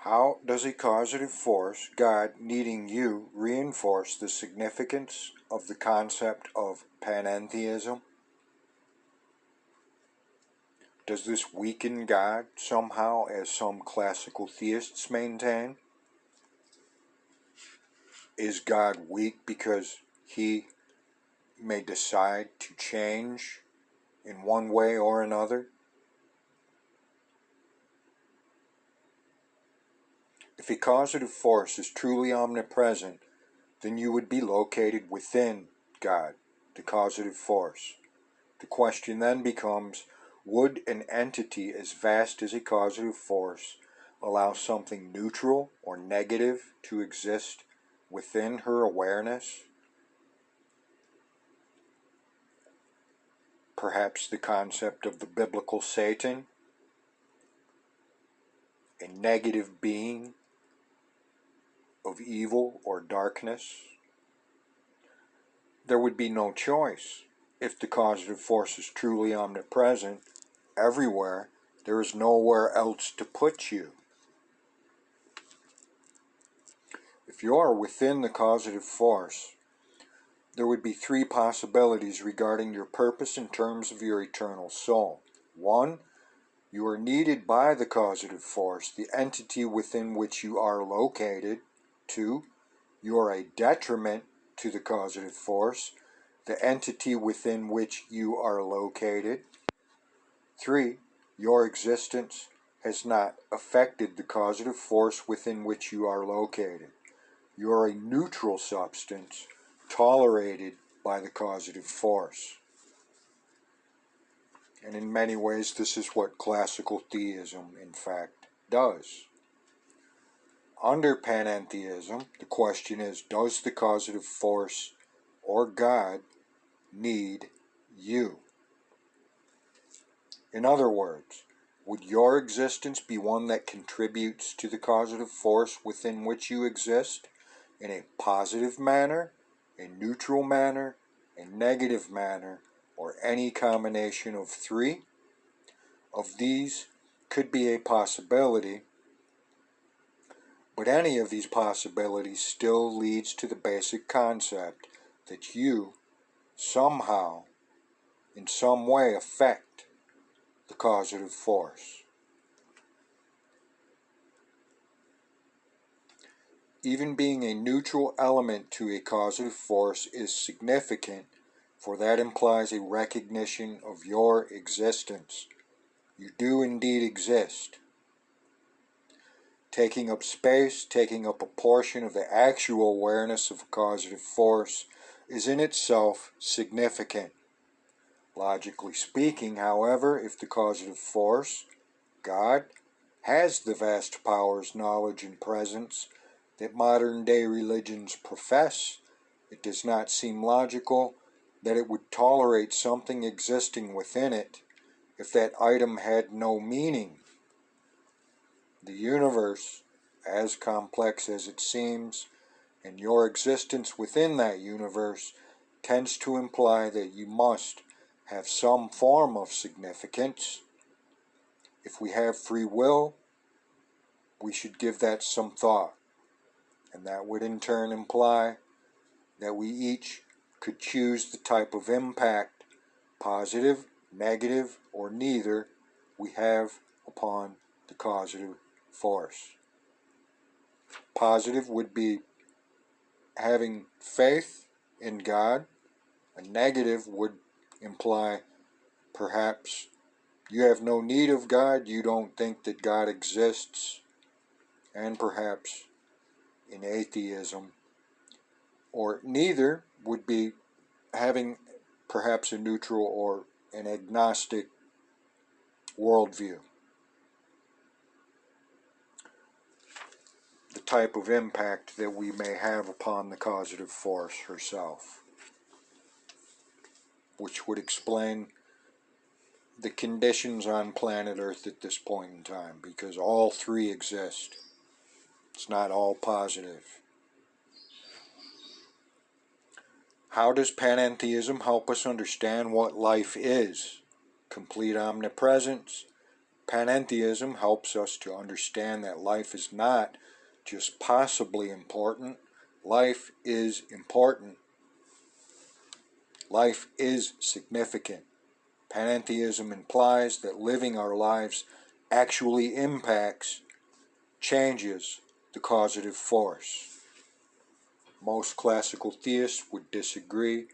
How does a causative force, God needing you, reinforce the significance of the concept of panentheism? Does this weaken God somehow, as some classical theists maintain? Is God weak because he may decide to change in one way or another? If a causative force is truly omnipresent, then you would be located within God, the causative force. The question then becomes, would an entity as vast as a causative force allow something neutral or negative to exist within her awareness? Perhaps the concept of the biblical Satan, a negative being of evil or darkness? There would be no choice. If the causative force is truly omnipresent, everywhere, there is nowhere else to put you. If you are within the causative force, there would be three possibilities regarding your purpose in terms of your eternal soul. 1. You are needed by the causative force, the entity within which you are located. 2. You are a detriment to the causative force, the entity within which you are located. 3. Your existence has not affected the causative force within which you are located. You are a neutral substance tolerated by the causative force. And in many ways, this is what classical theism, in fact, does. Under panentheism, the question is, does the causative force or God need you? In other words, would your existence be one that contributes to the causative force within which you exist in a positive manner, a neutral manner, a negative manner, or any combination of three? Of these could be a possibility, but any of these possibilities still leads to the basic concept that you somehow, in some way, affect the causative force. Even being a neutral element to a causative force is significant, for that implies a recognition of your existence. You do indeed exist. Taking up space, taking up a portion of the actual awareness of a causative force is in itself significant. Logically speaking, however, if the causative force, God, has the vast powers, knowledge, and presence that modern-day religions profess, it does not seem logical that it would tolerate something existing within it if that item had no meaning. The universe, as complex as it seems, and your existence within that universe tends to imply that you must have some form of significance. If we have free will, we should give that some thought, and that would in turn imply that we each could choose the type of impact, positive, negative, or neither, we have upon the causative force. Positive would be having faith in God. A negative would imply perhaps you have no need of God, you don't think that God exists, and perhaps in atheism. Or neither would be having perhaps a neutral or an agnostic worldview. The type of impact that we may have upon the causative force herself, which would explain the conditions on planet Earth at this point in time, because all three exist. It's not all positive. How does panentheism help us understand what life is? Complete omnipresence, Panentheism helps us to understand that life is not just possibly important. Life is important. Life is significant. Panentheism implies that living our lives actually impacts, changes the causative force. Most classical theists would disagree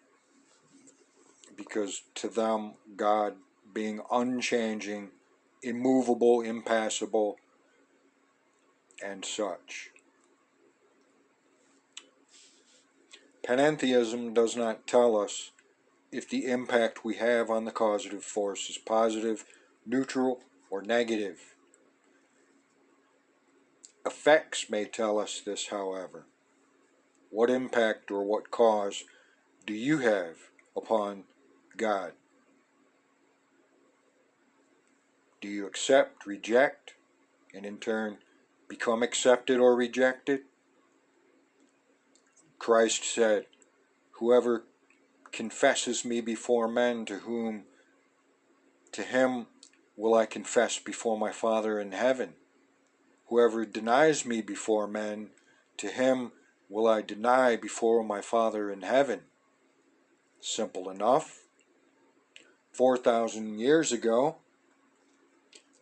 because to them, God being unchanging, immovable, impassible, and such. Panentheism does not tell us if the impact we have on the causative force is positive, neutral, or negative. Effects may tell us this, however. What impact or what cause do you have upon God? Do you accept, reject, and in turn become accepted or rejected? Christ said, "Whoever confesses me before men, to him will I confess before my Father in heaven. Whoever denies me before men, to him will I deny before my Father in heaven." Simple enough. 4,000 years ago,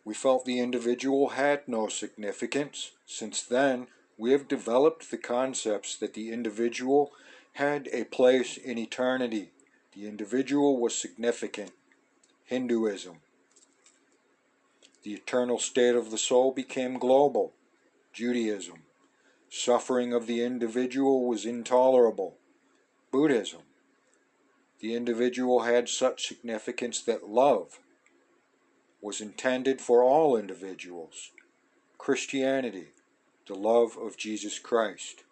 we felt the individual had no significance. Since then, we have developed the concepts that the individual had a place in eternity. The individual was significant. Hinduism. The eternal state of the soul became global. Judaism. Suffering of the individual was intolerable. Buddhism. The individual had such significance that love was intended for all individuals. Christianity. The love of Jesus Christ.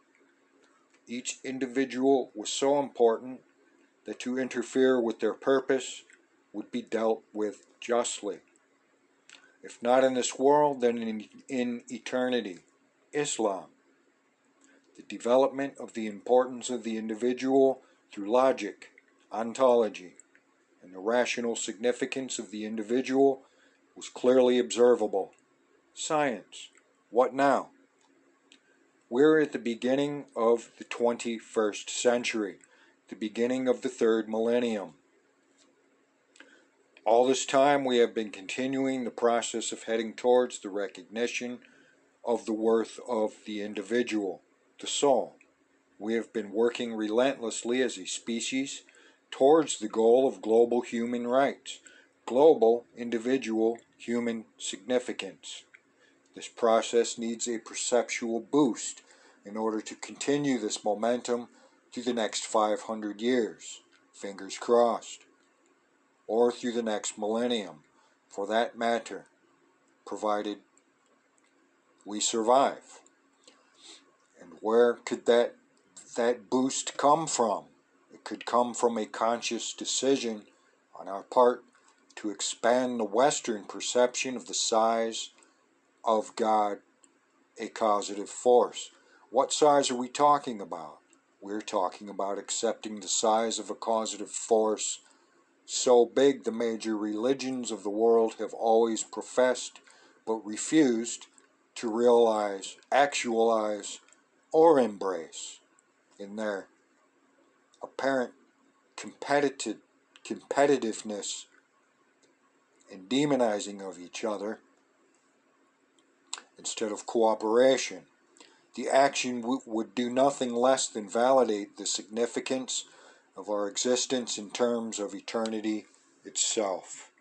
Each individual was so important that to interfere with their purpose would be dealt with justly. If not in this world, then in eternity. Islam. The development of the importance of the individual through logic, ontology, and the rational significance of the individual was clearly observable. Science. What now? We're at the beginning of the 21st century, the beginning of the third millennium. All this time we have been continuing the process of heading towards the recognition of the worth of the individual, the soul. We have been working relentlessly as a species towards the goal of global human rights, global individual human significance. This process needs a perceptual boost in order to continue this momentum through the next 500 years, fingers crossed, or through the next millennium, for that matter, provided we survive. And where could that boost come from? It could come from a conscious decision on our part to expand the Western perception of the size of God, a causative force. What size are we talking about? We're talking about accepting the size of a causative force so big the major religions of the world have always professed but refused to realize, actualize, or embrace in their apparent competitiveness and demonizing of each other instead of cooperation. The action would do nothing less than validate the significance of our existence in terms of eternity itself.